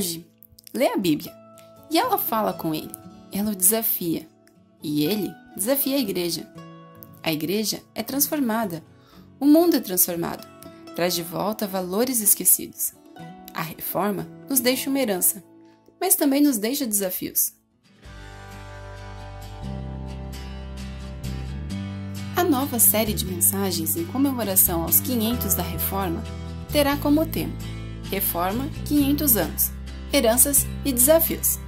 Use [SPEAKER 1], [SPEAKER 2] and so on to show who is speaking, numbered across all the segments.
[SPEAKER 1] monge lê a Bíblia e ela fala com ele, ela o desafia e ele desafia a igreja. A igreja é transformada, o mundo é transformado, traz de volta valores esquecidos. A reforma nos deixa uma herança, mas também nos deixa desafios. A nova série de mensagens em comemoração aos 500 da Reforma terá como tema Reforma 500 anos, heranças e desafios.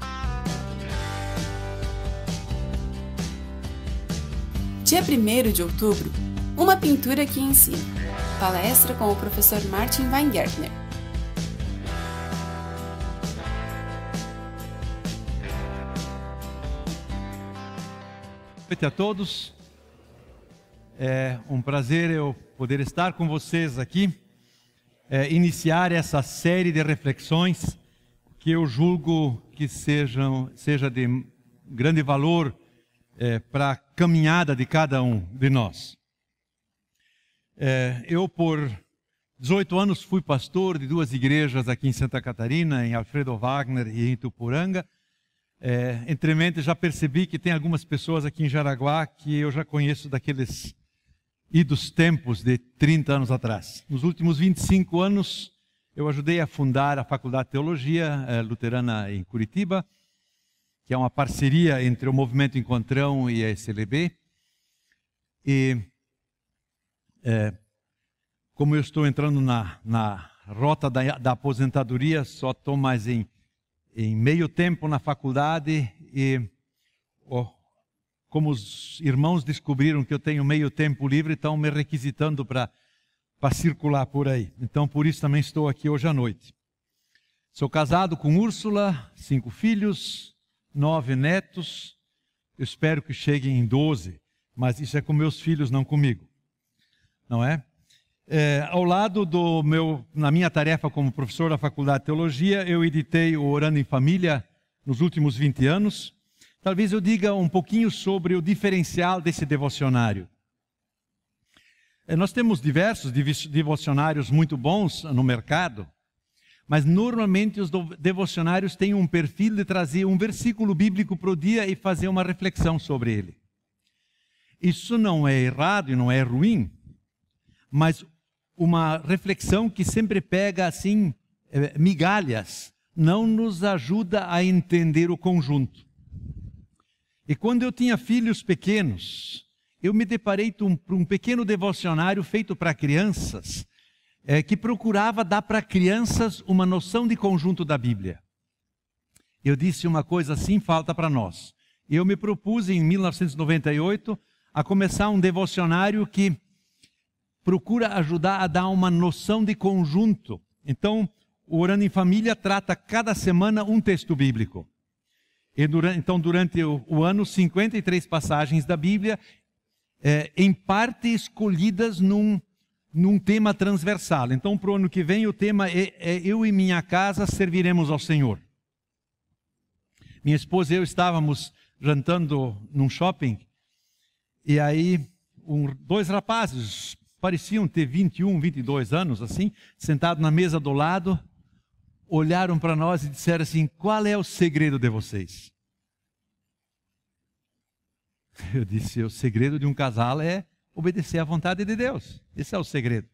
[SPEAKER 1] Dia 1º de outubro, uma pintura que ensina. Palestra com o professor Martin Weingärtner.
[SPEAKER 2] Boa noite a todos. É um prazer eu poder estar com vocês aqui, iniciar essa série de reflexões que eu julgo que seja de grande valor para a caminhada de cada um de nós. Eu, por 18 anos, fui pastor de 2 igrejas aqui em Santa Catarina, em Alfredo Wagner e em Ituporanga. Entremente já percebi que tem algumas pessoas aqui em Jaraguá que eu já conheço daqueles idos tempos de 30 anos atrás. Nos últimos 25 anos, eu ajudei a fundar a Faculdade de Teologia Luterana em Curitiba, que é uma parceria entre o Movimento Encontrão e a SLB. E como eu estou entrando na rota da aposentadoria, só estou mais em meio tempo na faculdade e como os irmãos descobriram que eu tenho meio tempo livre, estão me requisitando para circular por aí. Então, por isso também estou aqui hoje à noite. Sou casado com Úrsula, 5 filhos, 9 netos. Eu espero que cheguem em 12, mas isso é com meus filhos, não comigo. Não é? Ao lado na minha tarefa como professor da Faculdade de Teologia, eu editei o Orando em Família nos últimos 20 anos. Talvez eu diga um pouquinho sobre o diferencial desse devocionário. Nós temos diversos devocionários muito bons no mercado, mas normalmente os devocionários têm um perfil de trazer um versículo bíblico para o dia e fazer uma reflexão sobre ele. Isso não é errado e não é ruim, mas uma reflexão que sempre pega assim migalhas não nos ajuda a entender o conjunto. E quando eu tinha filhos pequenos, eu me deparei com um pequeno devocionário feito para crianças, que procurava dar para crianças uma noção de conjunto da Bíblia. Eu disse uma coisa assim, falta para nós. Eu me propus em 1998 a começar um devocionário que procura ajudar a dar uma noção de conjunto. Então, o Orando em Família trata cada semana um texto bíblico. E durante o ano, 53 passagens da Bíblia, em parte escolhidas num tema transversal. Então, para o ano que vem, o tema é Eu e Minha Casa Serviremos ao Senhor. Minha esposa e eu estávamos jantando num shopping, e aí 2 rapazes, pareciam ter 21, 22 anos, assim, sentados na mesa do lado, olharam para nós e disseram assim: qual é o segredo de vocês? Eu disse: o segredo de um casal é obedecer à vontade de Deus. Esse é o segredo.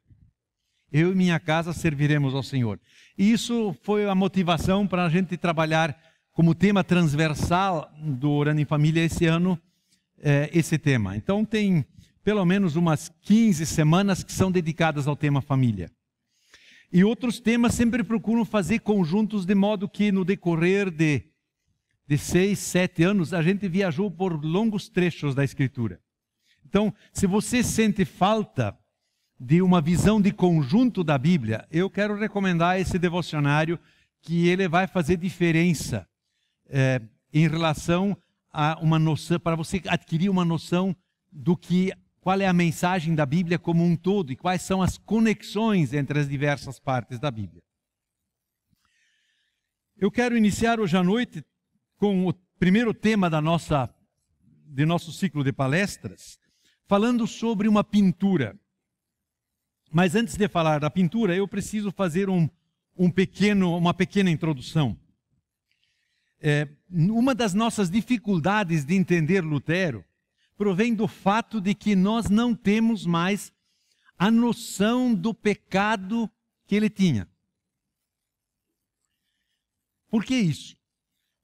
[SPEAKER 2] Eu e minha casa serviremos ao Senhor. E isso foi a motivação para a gente trabalhar como tema transversal do Orando em Família esse ano, esse tema. Então tem pelo menos umas 15 semanas que são dedicadas ao tema família. E outros temas sempre procuram fazer conjuntos, de modo que no decorrer de 6, 7 anos, a gente viajou por longos trechos da Escritura. Então, se você sente falta de uma visão de conjunto da Bíblia, eu quero recomendar esse devocionário, que ele vai fazer diferença em relação a uma noção, para você adquirir uma noção do que qual é a mensagem da Bíblia como um todo e quais são as conexões entre as diversas partes da Bíblia. Eu quero iniciar hoje à noite com o primeiro tema de nosso ciclo de palestras, falando sobre uma pintura. Mas antes de falar da pintura, eu preciso fazer uma pequena introdução. uma das nossas dificuldades de entender Lutero provém do fato de que nós não temos mais a noção do pecado que ele tinha. Por que isso?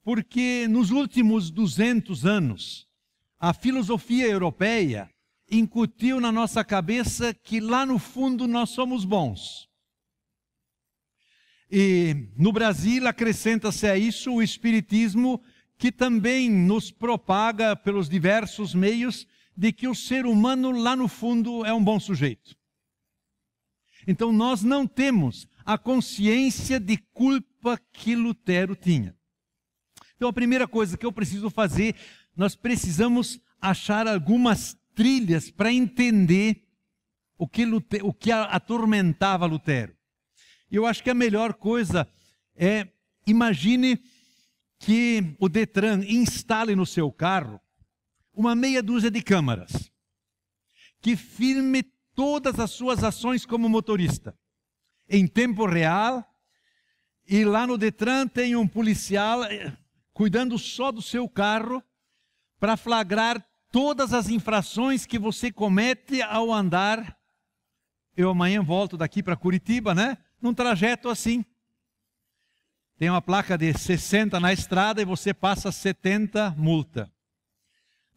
[SPEAKER 2] Porque nos últimos 200 anos, a filosofia europeia incutiu na nossa cabeça que lá no fundo nós somos bons. E no Brasil acrescenta-se a isso o espiritismo, que também nos propaga pelos diversos meios de que o ser humano lá no fundo é um bom sujeito. Então nós não temos a consciência de culpa que Lutero tinha. Então a primeira coisa que eu preciso fazer, nós precisamos achar algumas trilhas para entender o que atormentava Lutero. E eu acho que a melhor coisa é, imagine que o Detran instale no seu carro uma meia dúzia de câmaras que filme todas as suas ações como motorista, em tempo real, e lá no Detran tem um policial cuidando só do seu carro para flagrar todas as infrações que você comete ao andar. Eu amanhã volto daqui para Curitiba, né? Num trajeto assim. Tem uma placa de 60 na estrada e você passa 70, multa.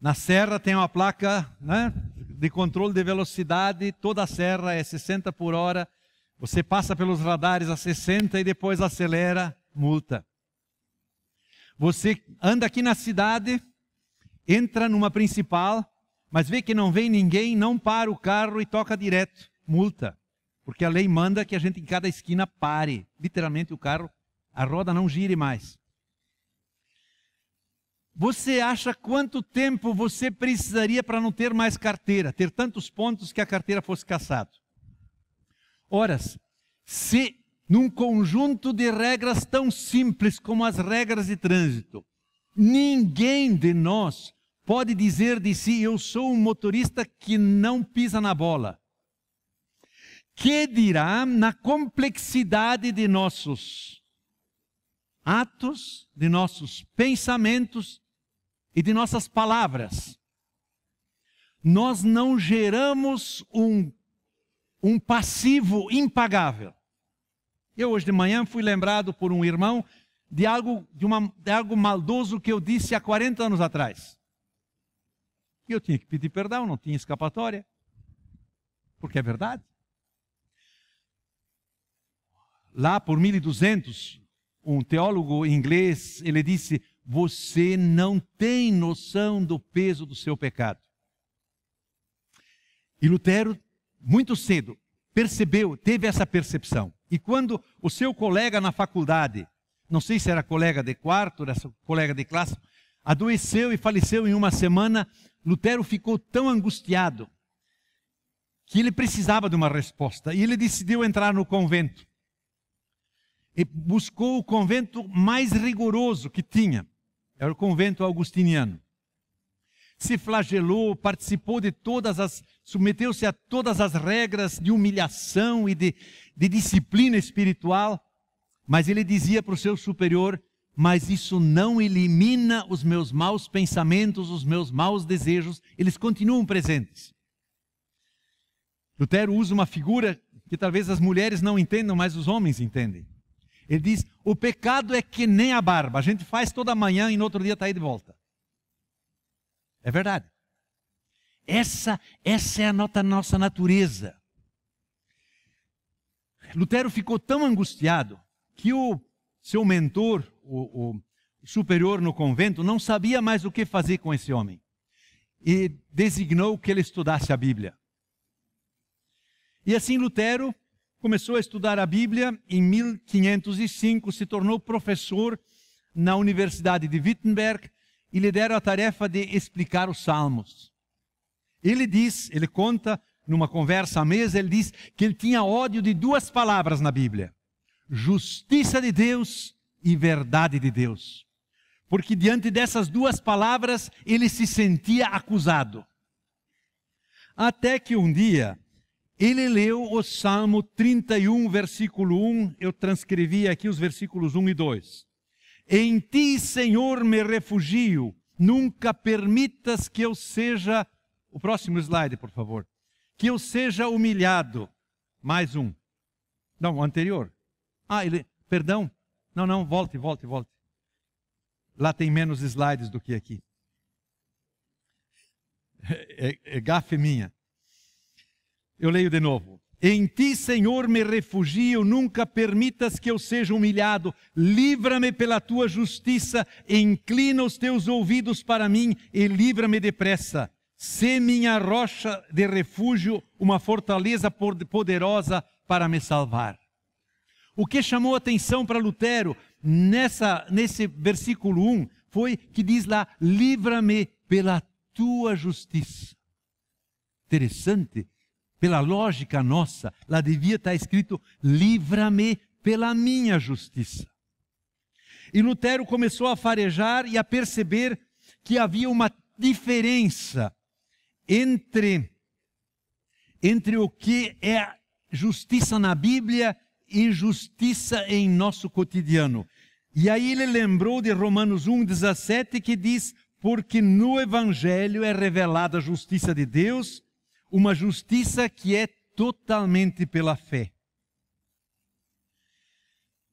[SPEAKER 2] Na serra tem uma placa, né, de controle de velocidade, toda a serra é 60 por hora. Você passa pelos radares a 60 e depois acelera, multa. Você anda aqui na cidade, entra numa principal, mas vê que não vem ninguém, não para o carro e toca direto, multa. Porque a lei manda que a gente em cada esquina pare, literalmente o carro, a roda não gire mais. Você acha quanto tempo você precisaria para não ter mais carteira, ter tantos pontos que a carteira fosse cassada? Horas, se num conjunto de regras tão simples como as regras de trânsito, ninguém de nós pode dizer de si, eu sou um motorista que não pisa na bola. Que dirá na complexidade de nossos atos, de nossos pensamentos e de nossas palavras? Nós não geramos um passivo impagável. Eu hoje de manhã fui lembrado por um irmão de algo maldoso que eu disse há 40 anos atrás. Eu tinha que pedir perdão, não tinha escapatória, porque é verdade. Lá por 1200, um teólogo inglês, ele disse, você não tem noção do peso do seu pecado. E Lutero, muito cedo, teve essa percepção. E quando o seu colega na faculdade, não sei se era colega de quarto, era colega de classe, adoeceu e faleceu em uma semana, Lutero ficou tão angustiado que ele precisava de uma resposta. E ele decidiu entrar no convento. E buscou o convento mais rigoroso que tinha. Era o convento augustiniano. Se flagelou, participou de submeteu-se a todas as regras de humilhação e de disciplina espiritual. Mas ele dizia para o seu superior, mas isso não elimina os meus maus pensamentos, os meus maus desejos, eles continuam presentes. Lutero usa uma figura que talvez as mulheres não entendam, mas os homens entendem. Ele diz, o pecado é que nem a barba, a gente faz toda manhã e no outro dia está aí de volta. É verdade. Essa é a nossa natureza. Lutero ficou tão angustiado que o seu mentor, o superior no convento, não sabia mais o que fazer com esse homem. E designou que ele estudasse a Bíblia. E assim Lutero começou a estudar a Bíblia. Em 1505 se tornou professor na Universidade de Wittenberg e lhe deram a tarefa de explicar os Salmos. Ele conta numa conversa à mesa, ele diz que ele tinha ódio de duas palavras na Bíblia: justiça de Deus e verdade de Deus. Porque diante dessas duas palavras ele se sentia acusado. Até que um dia ele leu o Salmo 31, versículo 1, eu transcrevi aqui os versículos 1 e 2. Em ti, Senhor, me refugio. Nunca permitas que eu seja... O próximo slide, por favor. Que eu seja humilhado. Mais um. Não, o anterior. Perdão. Não, volte. Lá tem menos slides do que aqui. É gafe minha. Eu leio de novo. Em ti, Senhor, me refugio, nunca permitas que eu seja humilhado. Livra-me pela tua justiça, inclina os teus ouvidos para mim e livra-me depressa. Sê minha rocha de refúgio, uma fortaleza poderosa para me salvar. O que chamou a atenção para Lutero nesse versículo 1 foi que diz lá, livra-me pela tua justiça. Interessante. Pela lógica nossa, lá devia estar escrito, livra-me pela minha justiça. E Lutero começou a farejar e a perceber que havia uma diferença entre o que é justiça na Bíblia e justiça em nosso cotidiano. E aí ele lembrou de Romanos 1,17 que diz, porque no Evangelho é revelada a justiça de Deus, uma justiça que é totalmente pela fé.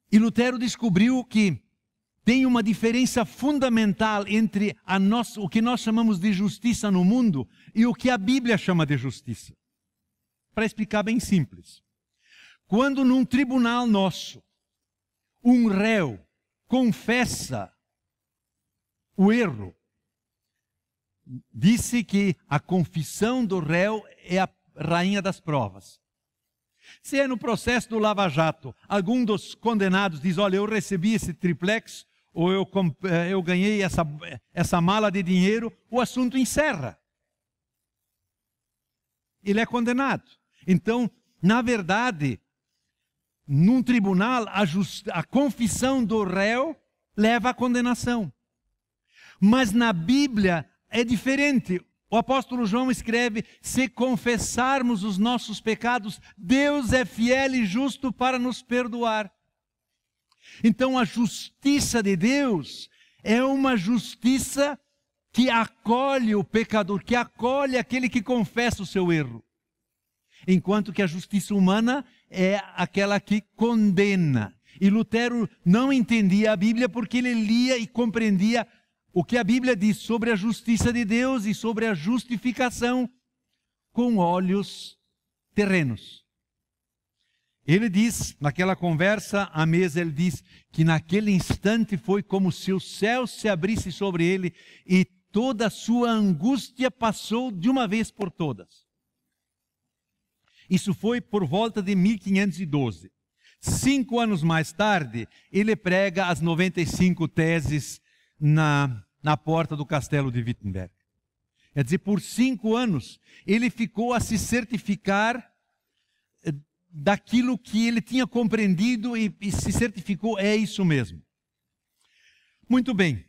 [SPEAKER 2] E Lutero descobriu que tem uma diferença fundamental entre o que nós chamamos de justiça no mundo e o que a Bíblia chama de justiça. Para explicar bem simples. Quando num tribunal nosso, um réu confessa o erro, disse que a confissão do réu é a rainha das provas. Se é no processo do Lava Jato, algum dos condenados diz, olha, eu recebi esse triplex, ou eu ganhei essa mala de dinheiro, o assunto encerra. Ele é condenado. Então, na verdade, num tribunal, a confissão do réu leva à condenação. Mas na Bíblia é diferente. O apóstolo João escreve, se confessarmos os nossos pecados, Deus é fiel e justo para nos perdoar. Então a justiça de Deus é uma justiça que acolhe o pecador, que acolhe aquele que confessa o seu erro. Enquanto que a justiça humana é aquela que condena. E Lutero não entendia a Bíblia porque ele lia e compreendia o que a Bíblia diz sobre a justiça de Deus e sobre a justificação com olhos terrenos. Ele diz, naquela conversa à mesa, ele diz que naquele instante foi como se o céu se abrisse sobre ele e toda a sua angústia passou de uma vez por todas. Isso foi por volta de 1512. 5 anos mais tarde, ele prega as 95 teses na porta do castelo de Wittenberg. Quer dizer, por 5 anos, ele ficou a se certificar daquilo que ele tinha compreendido e se certificou, é isso mesmo. Muito bem,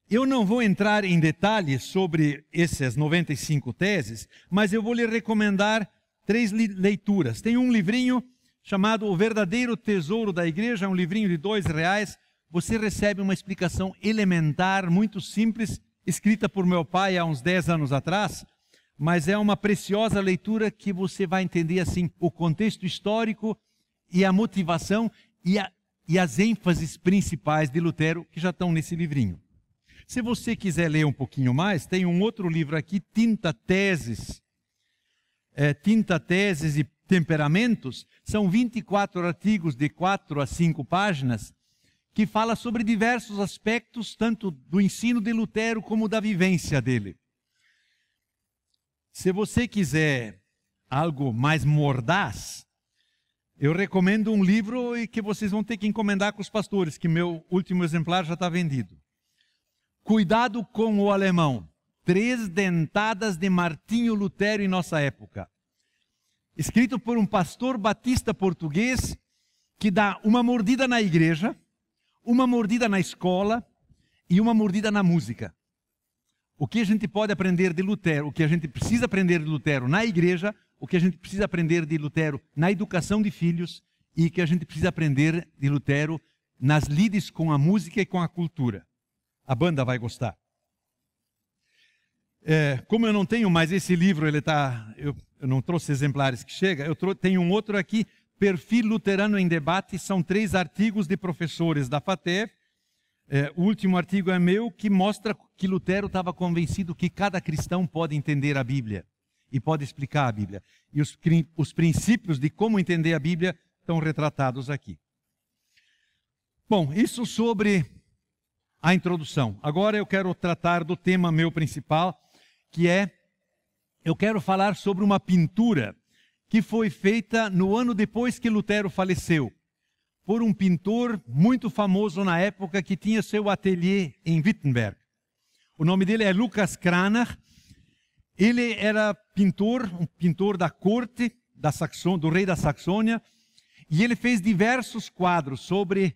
[SPEAKER 2] eu não vou entrar em detalhes sobre essas 95 teses, mas eu vou lhe recomendar 3 leituras. Tem um livrinho chamado O Verdadeiro Tesouro da Igreja, um livrinho de R$2. Você recebe uma explicação elementar, muito simples, escrita por meu pai há uns 10 anos atrás, mas é uma preciosa leitura que você vai entender assim o contexto histórico e a motivação e as ênfases principais de Lutero que já estão nesse livrinho. Se você quiser ler um pouquinho mais, tem um outro livro aqui, Tinta, Teses e Temperamentos. São 24 artigos de 4 a 5 páginas que fala sobre diversos aspectos, tanto do ensino de Lutero como da vivência dele. Se você quiser algo mais mordaz, eu recomendo um livro que vocês vão ter que encomendar com os pastores, que meu último exemplar já está vendido. Cuidado com o alemão. 3 dentadas de Martinho Lutero em nossa época. Escrito por um pastor batista português que dá uma mordida na igreja, uma mordida na escola e uma mordida na música. O que a gente pode aprender de Lutero, o que a gente precisa aprender de Lutero na igreja, o que a gente precisa aprender de Lutero na educação de filhos e o que a gente precisa aprender de Lutero nas lides com a música e com a cultura. A banda vai gostar. Como eu não tenho mais esse livro, eu não trouxe exemplares que chega, tenho um outro aqui, Perfil Luterano em Debate, são 3 artigos de professores da FATEV. O último artigo é meu, que mostra que Lutero estava convencido que cada cristão pode entender a Bíblia e pode explicar a Bíblia. E os princípios de como entender a Bíblia estão retratados aqui. Bom, isso sobre a introdução. Agora eu quero tratar do tema meu principal, que eu quero falar sobre uma pintura que foi feita no ano depois que Lutero faleceu, por um pintor muito famoso na época que tinha seu ateliê em Wittenberg. O nome dele é Lucas Cranach. Ele era um pintor da corte do rei da Saxônia, e ele fez diversos quadros sobre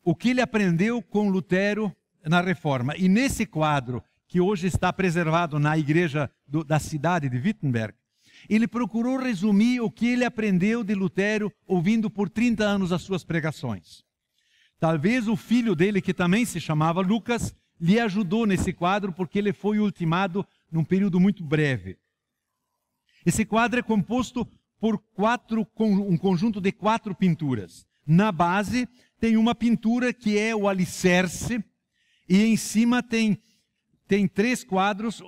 [SPEAKER 2] o que ele aprendeu com Lutero na Reforma. E nesse quadro, que hoje está preservado na igreja da cidade de Wittenberg, ele procurou resumir o que ele aprendeu de Lutero ouvindo por 30 anos as suas pregações. Talvez o filho dele, que também se chamava Lucas, lhe ajudou nesse quadro, porque ele foi ultimado num período muito breve. Esse quadro é composto por um conjunto de 4 pinturas. Na base tem uma pintura que é o alicerce, e em cima tem 3 quadros.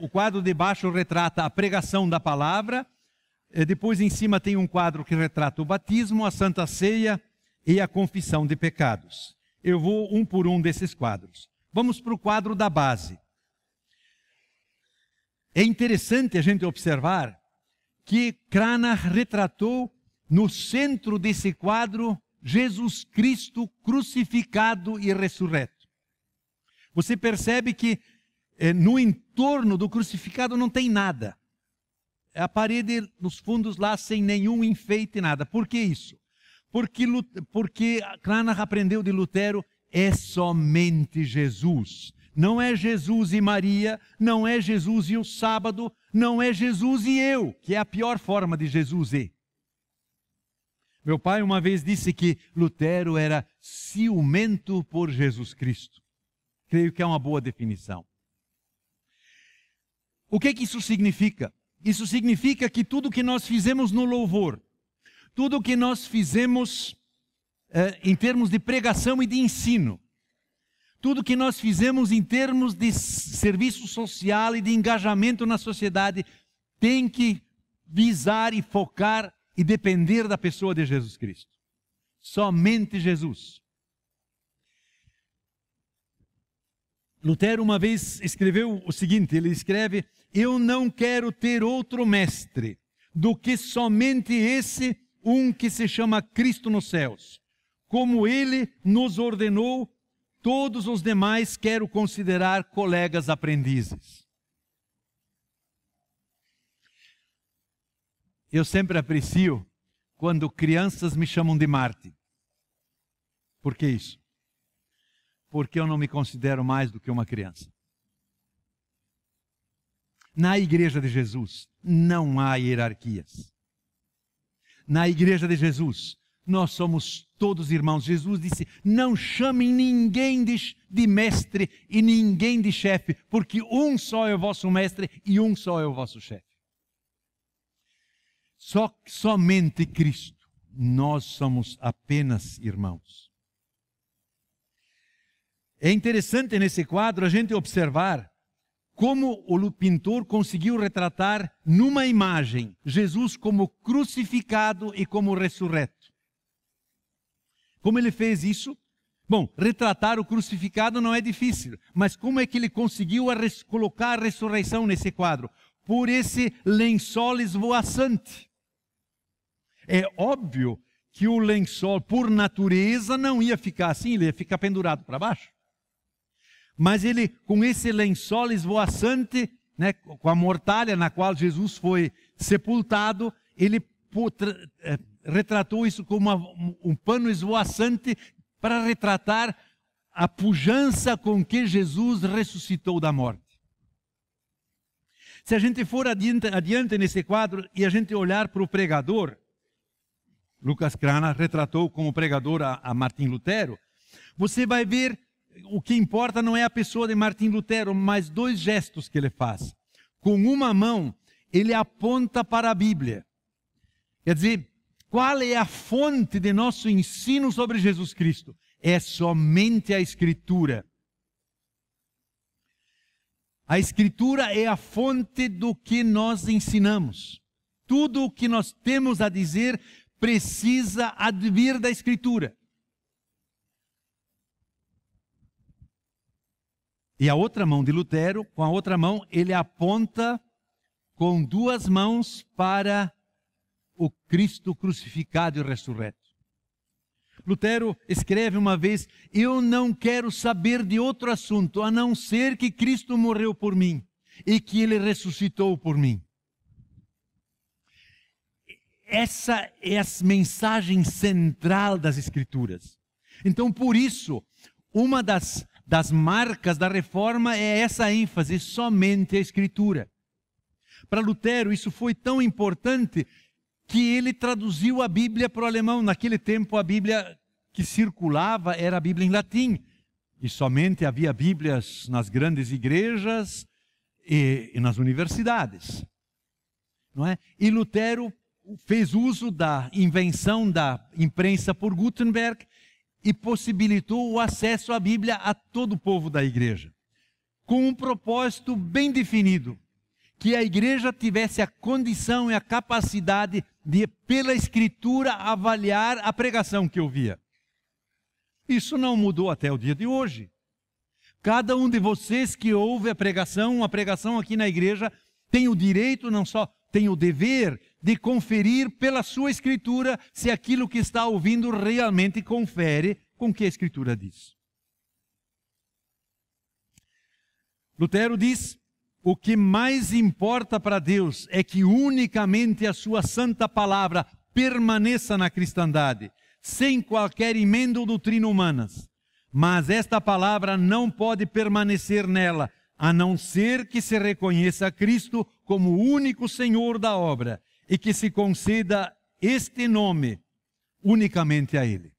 [SPEAKER 2] O quadro de baixo retrata a pregação da palavra. Depois, em cima, tem um quadro que retrata o batismo, a Santa Ceia e a confissão de pecados. Eu vou um por um desses quadros. Vamos para o quadro da base. É interessante a gente observar que Cranach retratou no centro desse quadro Jesus Cristo crucificado e ressurreto. Você percebe que no entorno do crucificado não tem nada. A parede, nos fundos lá, sem nenhum enfeite, nada. Por que isso? Porque Cranach aprendeu de Lutero, é somente Jesus. Não é Jesus e Maria, não é Jesus e o sábado, não é Jesus e eu, que é a pior forma de Jesus e. Meu pai uma vez disse que Lutero era ciumento por Jesus Cristo. Creio que é uma boa definição. O que isso significa? Isso significa que tudo que nós fizemos no louvor, tudo que nós fizemos em termos de pregação e de ensino, tudo que nós fizemos em termos de serviço social e de engajamento na sociedade, tem que visar e focar e depender da pessoa de Jesus Cristo. Somente Jesus. Lutero uma vez escreveu o seguinte, ele escreve: eu não quero ter outro mestre do que somente esse, um que se chama Cristo nos céus. Como ele nos ordenou, todos os demais quero considerar colegas aprendizes. Eu sempre aprecio quando crianças me chamam de Marte. Por que isso? Porque eu não me considero mais do que uma criança. Na Igreja de Jesus não há hierarquias. Na Igreja de Jesus nós somos todos irmãos. Jesus disse: não chamem ninguém de mestre e ninguém de chefe, porque um só é o vosso mestre e um só é o vosso chefe. Somente Cristo. Nós somos apenas irmãos. É interessante nesse quadro a gente observar como o pintor conseguiu retratar numa imagem Jesus como crucificado e como ressurreto. Como ele fez isso? Bom, retratar o crucificado não é difícil, mas como é que ele conseguiu colocar a ressurreição nesse quadro? Por esse lençol esvoaçante. É óbvio que o lençol, por natureza, não ia ficar assim, ele ia ficar pendurado para baixo. Mas ele, com esse lençol esvoaçante, né, com a mortalha na qual Jesus foi sepultado, ele retratou isso como um pano esvoaçante para retratar a pujança com que Jesus ressuscitou da morte. Se a gente for adiante nesse quadro e a gente olhar para o pregador, Lucas Cranach retratou como pregador a Martim Lutero, você vai ver, o que importa não é a pessoa de Martim Lutero, mas 2 gestos que ele faz. Com uma mão, ele aponta para a Bíblia. Quer dizer, qual é a fonte de nosso ensino sobre Jesus Cristo? É somente a Escritura. A Escritura é a fonte do que nós ensinamos. Tudo o que nós temos a dizer precisa advir da Escritura. E a outra mão de Lutero, com a outra mão, ele aponta com 2 mãos para o Cristo crucificado e ressurreto. Lutero escreve uma vez: eu não quero saber de outro assunto, a não ser que Cristo morreu por mim e que Ele ressuscitou por mim. Essa é a mensagem central das Escrituras. Então, por isso, uma das marcas da Reforma é essa ênfase, somente a Escritura. Para Lutero, isso foi tão importante que ele traduziu a Bíblia para o alemão. Naquele tempo, a Bíblia que circulava era a Bíblia em latim. E somente havia Bíblias nas grandes igrejas e nas universidades. Não é? E Lutero fez uso da invenção da imprensa por Gutenberg e possibilitou o acesso à Bíblia a todo o povo da igreja, com um propósito bem definido: que a igreja tivesse a condição e a capacidade de, pela Escritura, avaliar a pregação que ouvia. Isso não mudou até o dia de hoje. Cada um de vocês que ouve a pregação aqui na igreja, tem o direito, não só tem o dever, de conferir pela sua Escritura se aquilo que está ouvindo realmente confere com o que a Escritura diz. Lutero diz: o que mais importa para Deus é que unicamente a sua santa palavra permaneça na cristandade, sem qualquer emenda ou doutrina humanas. Mas esta palavra não pode permanecer nela, a não ser que se reconheça a Cristo como o único Senhor da obra e que se conceda este nome unicamente a Ele.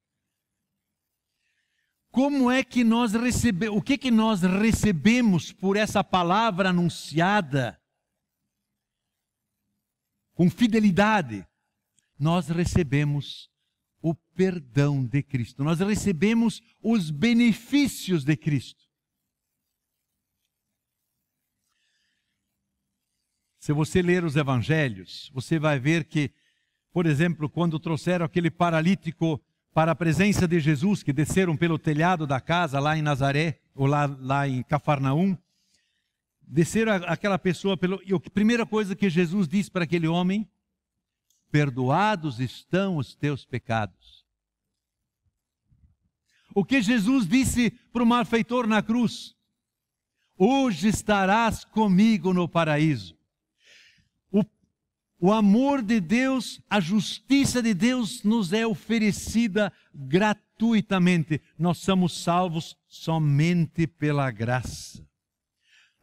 [SPEAKER 2] Como é que nós recebemos, o que nós recebemos por essa palavra anunciada com fidelidade? Nós recebemos o perdão de Cristo, nós recebemos os benefícios de Cristo. Se você ler os evangelhos, você vai ver que, por exemplo, quando trouxeram aquele paralítico para a presença de Jesus, que desceram pelo telhado da casa lá em Nazaré, ou lá em Cafarnaum, desceram aquela pessoa, e a primeira coisa que Jesus disse para aquele homem: perdoados estão os teus pecados. O que Jesus disse para o malfeitor na cruz: hoje estarás comigo no paraíso. O amor de Deus, a justiça de Deus nos é oferecida gratuitamente. Nós somos salvos somente pela graça.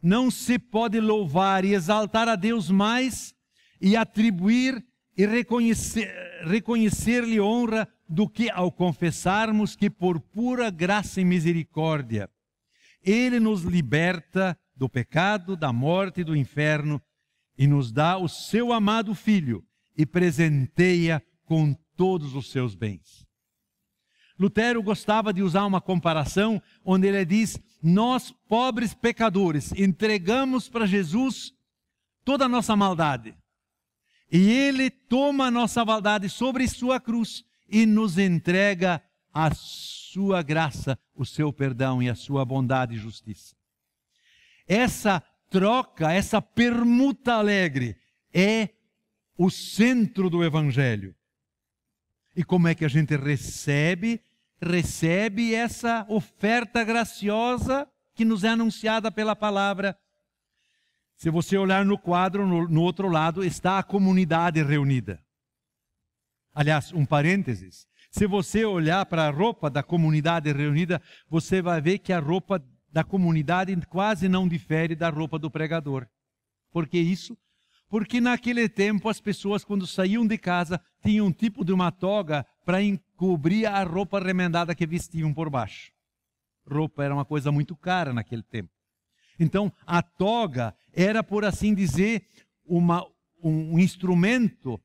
[SPEAKER 2] Não se pode louvar e exaltar a Deus mais e atribuir e reconhecer-lhe honra do que ao confessarmos que por pura graça e misericórdia Ele nos liberta do pecado, da morte e do inferno, e nos dá o seu amado Filho e presenteia com todos os seus bens. Lutero gostava de usar uma comparação onde ele diz: nós, pobres pecadores, entregamos para Jesus toda a nossa maldade. E Ele toma a nossa maldade sobre sua cruz e nos entrega a sua graça, o seu perdão e a sua bondade e justiça. Essa troca, essa permuta alegre é o centro do Evangelho. E como é que a gente recebe essa oferta graciosa que nos é anunciada pela palavra? Se você olhar no quadro, no outro lado, está a comunidade reunida. Aliás, um parênteses, se você olhar para a roupa da comunidade reunida, você vai ver que a roupa da comunidade quase não difere da roupa do pregador. Por que isso? Porque naquele tempo as pessoas, quando saíam de casa, tinham um tipo de uma toga para encobrir a roupa remendada que vestiam por baixo. roupa era uma coisa muito cara naquele tempo. Então, a toga era, por assim dizer, um instrumento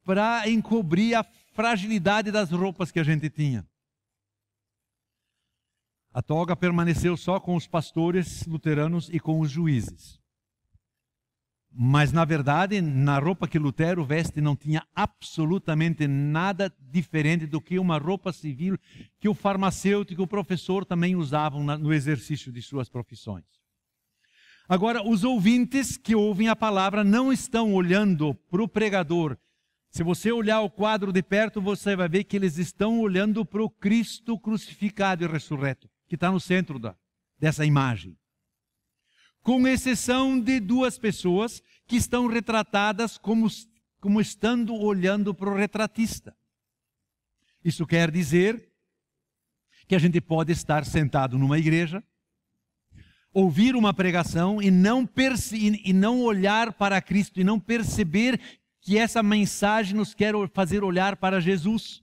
[SPEAKER 2] para encobrir a fragilidade das roupas que a gente tinha. A toga permaneceu só com os pastores luteranos e com os juízes. Mas, na verdade, na roupa que Lutero veste não tinha absolutamente nada diferente do que uma roupa civil que o farmacêutico e o professor também usavam no exercício de suas profissões. Agora, os ouvintes que ouvem a palavra não estão olhando para o pregador. Se você olhar o quadro de perto, você vai ver que eles estão olhando para o Cristo crucificado e ressurreto, que está no centro dessa imagem. Com exceção de duas pessoas que estão retratadas como estando olhando para o retratista. Isso quer dizer que a gente pode estar sentado numa igreja, ouvir uma pregação e não olhar para Cristo, e não perceber que essa mensagem nos quer fazer olhar para Jesus.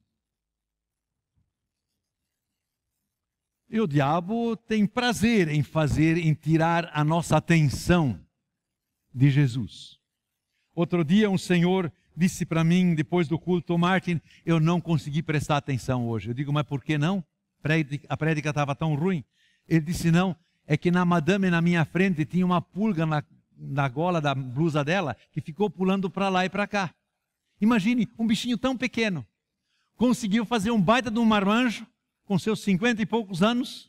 [SPEAKER 2] E o diabo tem prazer em tirar a nossa atenção de Jesus. Outro dia um senhor disse para mim, depois do culto: Martin, eu não consegui prestar atenção hoje. Eu digo, mas por que não? A prédica estava tão ruim. Ele disse, não, é que na madame na minha frente tinha uma pulga na gola da blusa dela, que ficou pulando para lá e para cá. Imagine, um bichinho tão pequeno conseguiu fazer um baita de um marmanjo, com seus 50 e poucos anos,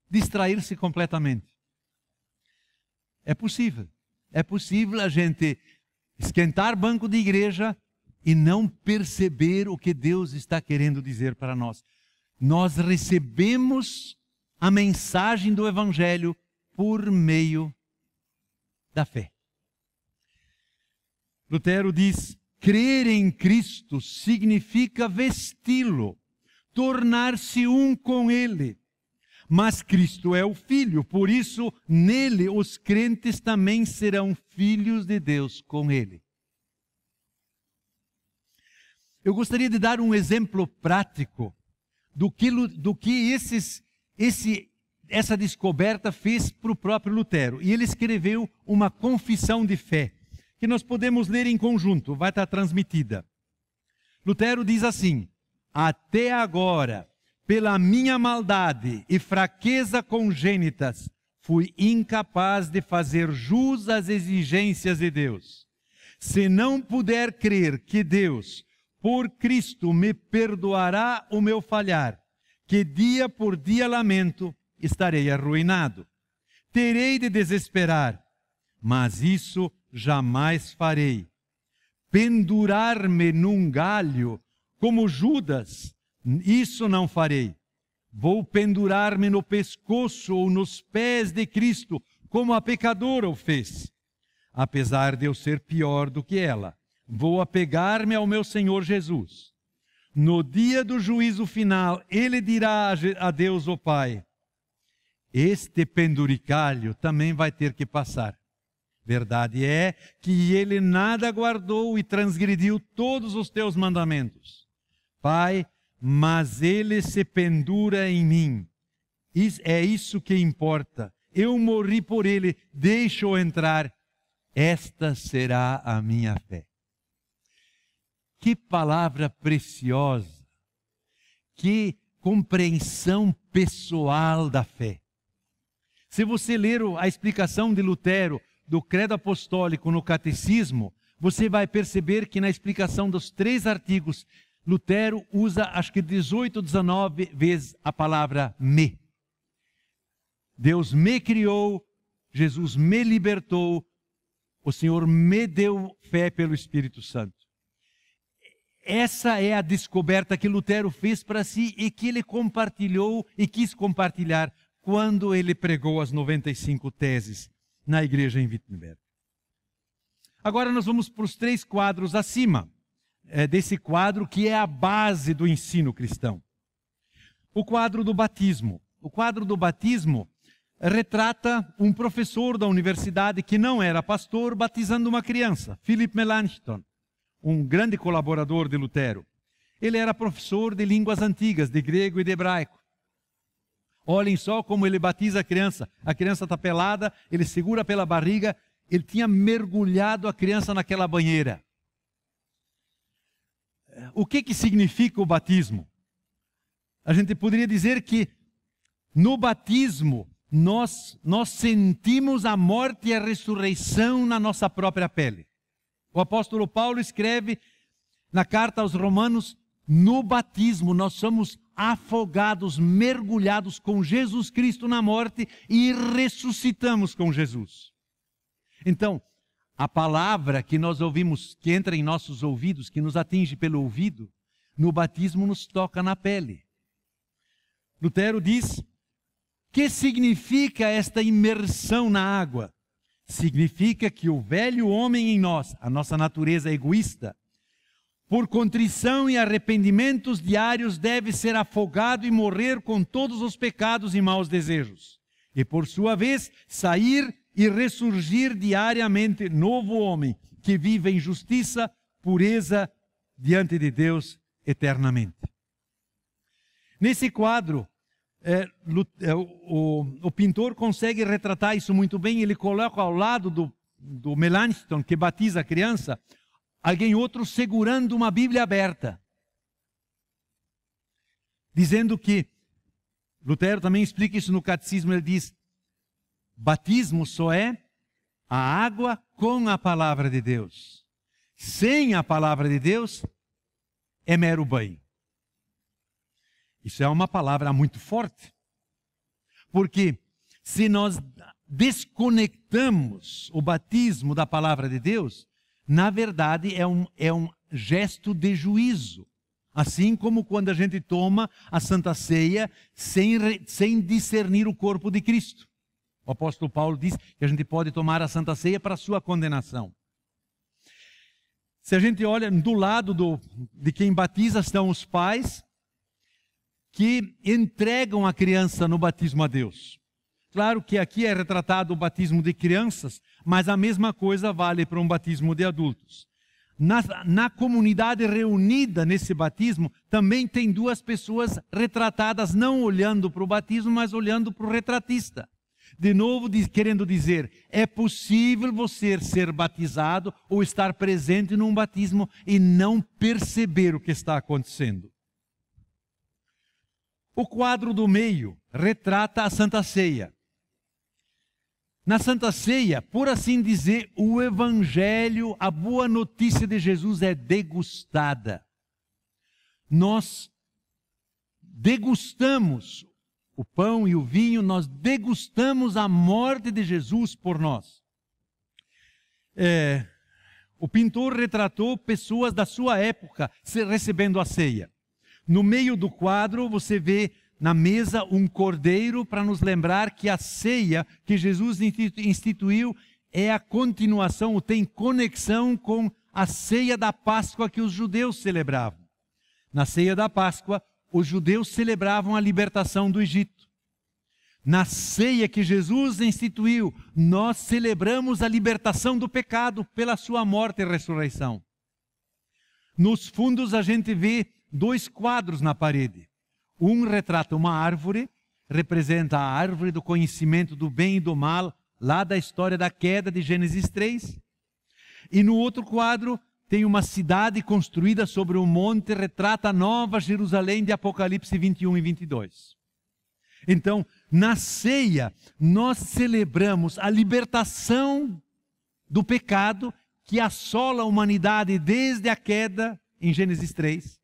[SPEAKER 2] distrair-se completamente. É possível a gente esquentar banco de igreja e não perceber o que Deus está querendo dizer para nós. Nós recebemos a mensagem do Evangelho por meio da fé. Lutero diz: crer em Cristo significa vesti-lo, tornar-se um com Ele. Mas Cristo é o Filho, por isso nele os crentes também serão filhos de Deus com Ele. Eu gostaria de dar um exemplo prático do que essa descoberta fez para o próprio Lutero. E ele escreveu uma confissão de fé, que nós podemos ler em conjunto, vai estar transmitida. Lutero diz assim: até agora, pela minha maldade e fraqueza congênitas, fui incapaz de fazer jus às exigências de Deus. Se não puder crer que Deus, por Cristo, me perdoará o meu falhar, que dia por dia lamento, estarei arruinado. Terei de desesperar, mas isso jamais farei. Pendurar-me num galho, como Judas, isso não farei. Vou pendurar-me no pescoço ou nos pés de Cristo, como a pecadora o fez. Apesar de eu ser pior do que ela, vou apegar-me ao meu Senhor Jesus. No dia do juízo final, Ele dirá a Deus, o Pai: este penduricalho também vai ter que passar. Verdade é que ele nada guardou e transgrediu todos os teus mandamentos. Pai, mas ele se pendura em mim. É isso que importa. Eu morri por ele, deixa-o entrar. Esta será a minha fé. Que palavra preciosa. Que compreensão pessoal da fé. Se você ler a explicação de Lutero do Credo Apostólico no Catecismo, você vai perceber que na explicação dos 3 artigos, Lutero usa acho que 18 ou 19 vezes a palavra me. Deus me criou, Jesus me libertou, o Senhor me deu fé pelo Espírito Santo. Essa é a descoberta que Lutero fez para si e que ele compartilhou e quis compartilhar quando ele pregou as 95 teses na igreja em Wittenberg. Agora nós vamos para os 3 quadros acima desse quadro que é a base do ensino cristão. O quadro do batismo. O quadro do batismo retrata um professor da universidade que não era pastor batizando uma criança, Philip Melanchthon, um grande colaborador de Lutero. Ele era professor de línguas antigas, de grego e de hebraico. Olhem só como ele batiza a criança. A criança está pelada, ele segura pela barriga, ele tinha mergulhado a criança naquela banheira. O que significa o batismo? A gente poderia dizer que no batismo nós sentimos a morte e a ressurreição na nossa própria pele. O apóstolo Paulo escreve na carta aos Romanos: no batismo nós somos afogados, mergulhados com Jesus Cristo na morte e ressuscitamos com Jesus. Então, a palavra que nós ouvimos, que entra em nossos ouvidos, que nos atinge pelo ouvido, no batismo nos toca na pele. Lutero diz: que significa esta imersão na água? Significa que o velho homem em nós, a nossa natureza egoísta, por contrição e arrependimentos diários, deve ser afogado e morrer com todos os pecados e maus desejos. E por sua vez, sair e ressurgir diariamente novo homem, que vive em justiça, pureza, diante de Deus eternamente. Nesse quadro, o pintor consegue retratar isso muito bem. Ele coloca ao lado do Melanchthon, que batiza a criança, alguém outro segurando uma Bíblia aberta, dizendo que, Lutero também explica isso no Catecismo, ele diz: batismo só é a água com a palavra de Deus. Sem a palavra de Deus, é mero banho. Isso é uma palavra muito forte, porque se nós desconectamos o batismo da palavra de Deus, na verdade é um gesto de juízo. Assim como quando a gente toma a Santa Ceia sem discernir o corpo de Cristo. O apóstolo Paulo diz que a gente pode tomar a Santa Ceia para a sua condenação. Se a gente olha do lado de quem batiza, estão os pais que entregam a criança no batismo a Deus. Claro que aqui é retratado o batismo de crianças, mas a mesma coisa vale para um batismo de adultos. Na comunidade reunida nesse batismo, também tem duas pessoas retratadas, não olhando para o batismo, mas olhando para o retratista. De novo, querendo dizer, é possível você ser batizado ou estar presente num batismo e não perceber o que está acontecendo. O quadro do meio retrata a Santa Ceia. Na Santa Ceia, por assim dizer, o Evangelho, a boa notícia de Jesus é degustada. Nós degustamos o pão e o vinho, nós degustamos a morte de Jesus por nós. O pintor retratou pessoas da sua época recebendo a ceia. No meio do quadro, você vê na mesa um cordeiro para nos lembrar que a ceia que Jesus instituiu é a continuação, ou tem conexão com a ceia da Páscoa que os judeus celebravam. Na ceia da Páscoa, os judeus celebravam a libertação do Egito. Na ceia que Jesus instituiu, nós celebramos a libertação do pecado pela sua morte e ressurreição. Nos fundos a gente vê dois quadros na parede. Um retrata uma árvore, representa a árvore do conhecimento do bem e do mal, lá da história da queda de Gênesis 3. E no outro quadro tem uma cidade construída sobre um monte, retrata a Nova Jerusalém de Apocalipse 21 e 22. Então, na ceia, nós celebramos a libertação do pecado que assola a humanidade desde a queda em Gênesis 3.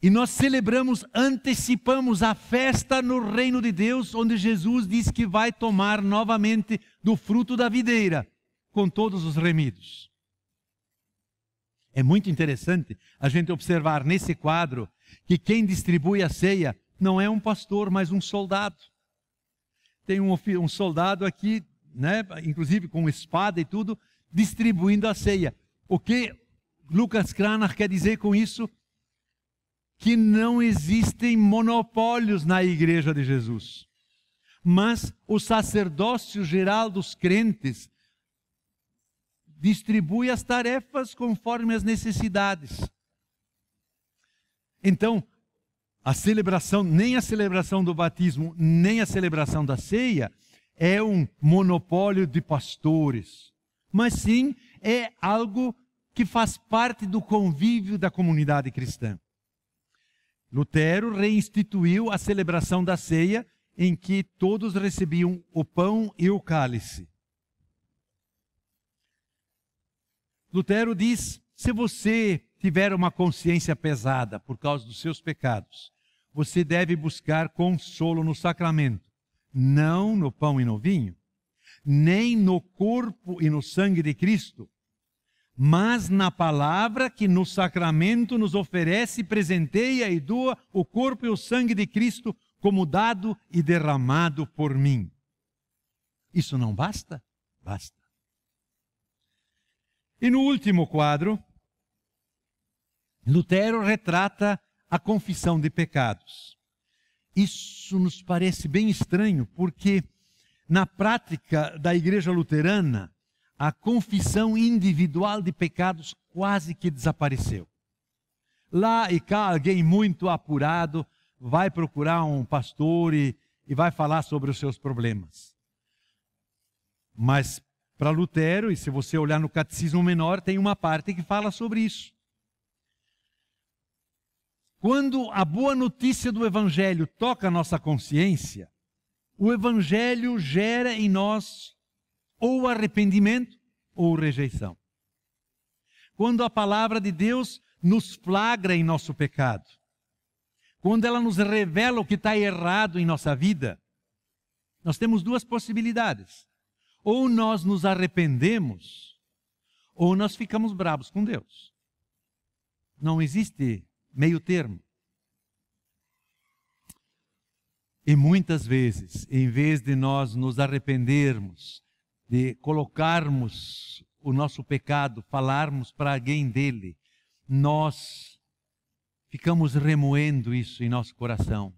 [SPEAKER 2] E nós celebramos, antecipamos a festa no reino de Deus, onde Jesus diz que vai tomar novamente do fruto da videira, com todos os remidos. É muito interessante a gente observar nesse quadro que quem distribui a ceia não é um pastor, mas um soldado. Tem um soldado aqui, né, inclusive com espada e tudo, distribuindo a ceia. O que Lucas Cranach quer dizer com isso? Que não existem monopólios na igreja de Jesus. Mas o sacerdócio geral dos crentes distribui as tarefas conforme as necessidades. Então, nem a celebração do batismo, nem a celebração da ceia é um monopólio de pastores, mas sim é algo que faz parte do convívio da comunidade cristã. Lutero reinstituiu a celebração da ceia, em que todos recebiam o pão e o cálice. Lutero diz: se você tiver uma consciência pesada por causa dos seus pecados, você deve buscar consolo no sacramento, não no pão e no vinho, nem no corpo e no sangue de Cristo, mas na palavra que no sacramento nos oferece, presenteia e doa o corpo e o sangue de Cristo como dado e derramado por mim. Isso não basta? Basta. E no último quadro, Lutero retrata a confissão de pecados. Isso nos parece bem estranho, porque na prática da igreja luterana, a confissão individual de pecados quase que desapareceu. Lá e cá, alguém muito apurado vai procurar um pastor e vai falar sobre os seus problemas. Mas para Lutero, e se você olhar no Catecismo Menor, tem uma parte que fala sobre isso. Quando a boa notícia do Evangelho toca a nossa consciência, o Evangelho gera em nós ou arrependimento ou rejeição. Quando a palavra de Deus nos flagra em nosso pecado, quando ela nos revela o que está errado em nossa vida, nós temos duas possibilidades. Ou nós nos arrependemos, ou nós ficamos bravos com Deus. Não existe meio termo. E muitas vezes, em vez de nós nos arrependermos, de colocarmos o nosso pecado, falarmos para alguém dele, nós ficamos remoendo isso em nosso coração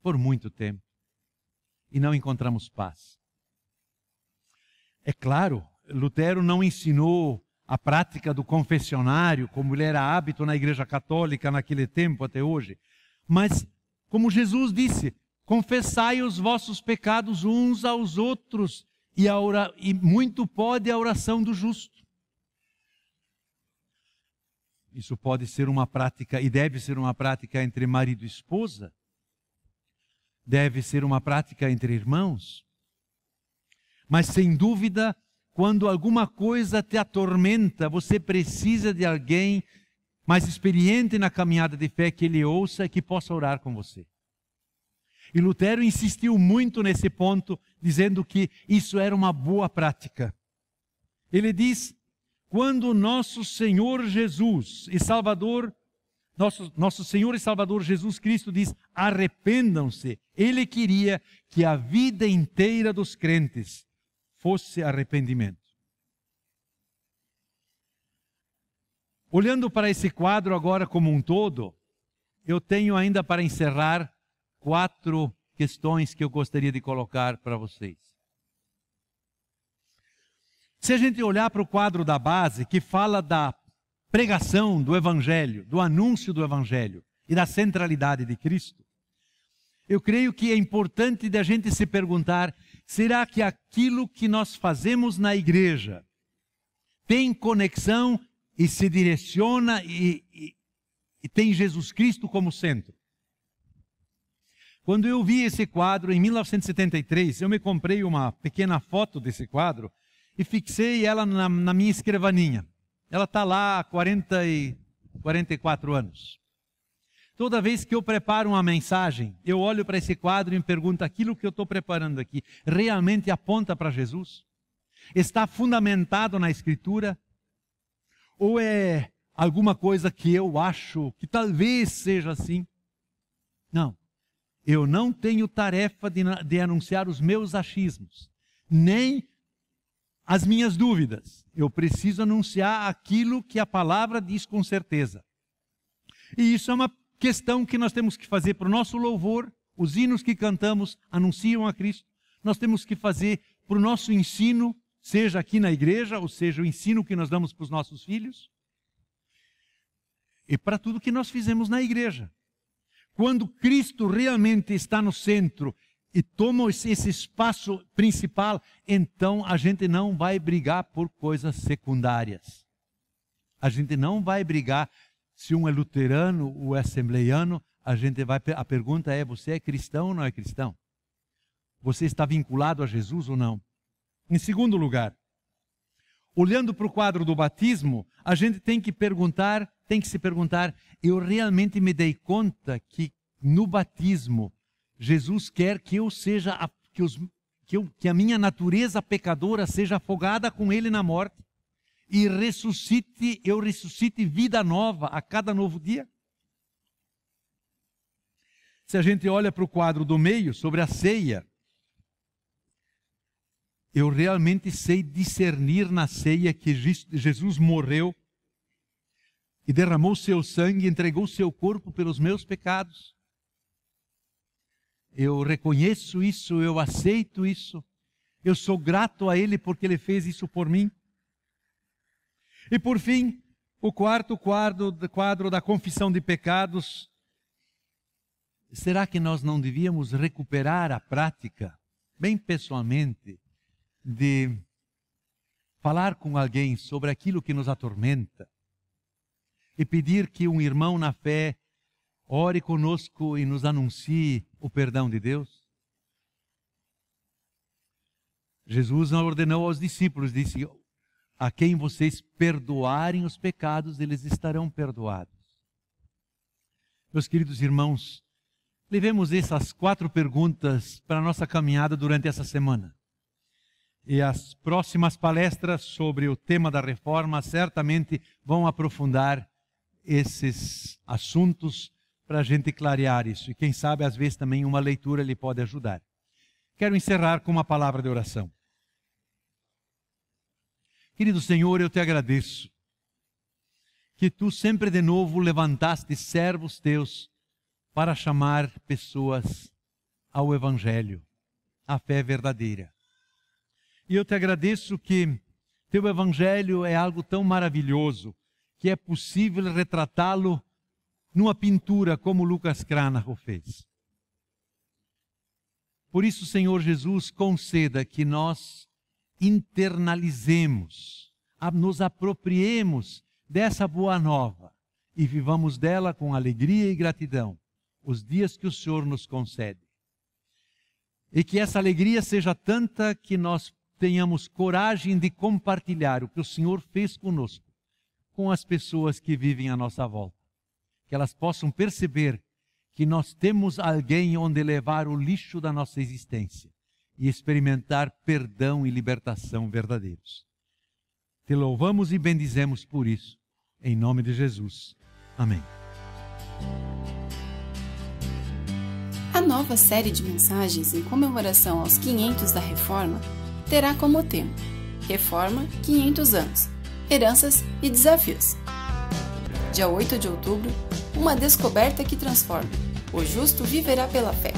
[SPEAKER 2] por muito tempo e não encontramos paz. É claro, Lutero não ensinou a prática do confessionário, como ele era hábito na Igreja Católica naquele tempo até hoje, mas como Jesus disse: confessai os vossos pecados uns aos outros, e muito pode a oração do justo. Isso pode ser uma prática, e deve ser uma prática entre marido e esposa, deve ser uma prática entre irmãos, mas sem dúvida, quando alguma coisa te atormenta, você precisa de alguém mais experiente na caminhada de fé, que ele ouça e que possa orar com você. E Lutero insistiu muito nesse ponto, dizendo que isso era uma boa prática. Ele diz: quando nosso Senhor Jesus e Salvador, nosso Senhor e Salvador Jesus Cristo diz: arrependam-se, ele queria que a vida inteira dos crentes fosse arrependimento. Olhando para esse quadro agora como um todo, eu tenho ainda para encerrar 4 questões que eu gostaria de colocar para vocês. Se a gente olhar para o quadro da base, que fala da pregação do Evangelho, do anúncio do Evangelho e da centralidade de Cristo, eu creio que é importante da gente se perguntar: será que aquilo que nós fazemos na igreja tem conexão e se direciona e tem Jesus Cristo como centro? Quando eu vi esse quadro em 1973, eu me comprei uma pequena foto desse quadro e fixei ela na minha escrivaninha. Ela está lá há 44 anos. Toda vez que eu preparo uma mensagem, eu olho para esse quadro e me pergunto: aquilo que eu estou preparando aqui realmente aponta para Jesus? Está fundamentado na Escritura? Ou é alguma coisa que eu acho que talvez seja assim? Não. Eu não tenho tarefa de anunciar os meus achismos, nem as minhas dúvidas. Eu preciso anunciar aquilo que a palavra diz com certeza. E isso é uma questão que nós temos que fazer para o nosso louvor. Os hinos que cantamos anunciam a Cristo. Nós temos que fazer para o nosso ensino, seja aqui na igreja, ou seja, o ensino que nós damos para os nossos filhos. e para tudo que nós fizemos na igreja. Quando Cristo realmente está no centro e toma esse espaço principal, então a gente não vai brigar por coisas secundárias. A gente não vai brigar se um é luterano ou é assembleiano. A pergunta é: você é cristão ou não é cristão? Você está vinculado a Jesus ou não? Em segundo lugar, olhando para o quadro do batismo, a gente tem que se perguntar: eu realmente me dei conta que no batismo Jesus quer que eu seja que a minha natureza pecadora seja afogada com Ele na morte e eu ressuscite vida nova a cada novo dia? Se a gente olha para o quadro do meio, sobre a ceia, eu realmente sei discernir na ceia que Jesus morreu e derramou seu sangue, entregou seu corpo pelos meus pecados. Eu reconheço isso, eu aceito isso, eu sou grato a Ele porque Ele fez isso por mim. E por fim, o quarto quadro da confissão de pecados. Será que nós não devíamos recuperar a prática, bem pessoalmente, de falar com alguém sobre aquilo que nos atormenta e pedir que um irmão na fé ore conosco e nos anuncie o perdão de Deus? Jesus ordenou aos discípulos, disse: a quem vocês perdoarem os pecados, eles estarão perdoados. Meus queridos irmãos, levemos essas 4 perguntas para a nossa caminhada durante essa semana. E as próximas palestras sobre o tema da reforma certamente vão aprofundar esses assuntos para a gente clarear isso. E quem sabe, às vezes, também uma leitura lhe pode ajudar. Quero encerrar com uma palavra de oração. Querido Senhor, eu te agradeço que Tu sempre de novo levantaste servos Teus para chamar pessoas ao Evangelho, à fé verdadeira. E eu te agradeço que Teu Evangelho é algo tão maravilhoso que é possível retratá-lo numa pintura como Lucas Cranach fez. Por isso, Senhor Jesus, conceda que nós internalizemos, nos apropriemos dessa boa nova e vivamos dela com alegria e gratidão os dias que o Senhor nos concede. E que essa alegria seja tanta que nós tenhamos coragem de compartilhar o que o Senhor fez conosco com as pessoas que vivem à nossa volta. Que elas possam perceber que nós temos alguém onde levar o lixo da nossa existência e experimentar perdão e libertação verdadeiros. Te louvamos e bendizemos por isso, em nome de Jesus. Amém.
[SPEAKER 1] A nova série de mensagens em comemoração aos 500 da Reforma terá como tema Reforma 500 anos, heranças e desafios. Dia 8 de outubro, uma descoberta que transforma. O justo viverá pela fé.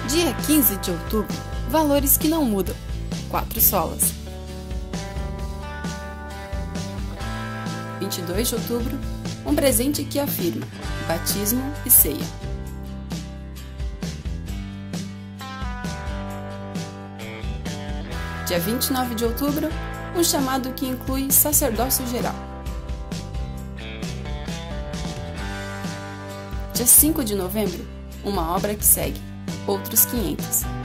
[SPEAKER 1] Dia 15 de outubro, valores que não mudam. 4 solas. 22 de outubro, um presente que afirma. Batismo e ceia. Dia 29 de outubro, um chamado que inclui sacerdócio geral. Dia 5 de novembro, uma obra que segue, outros 500.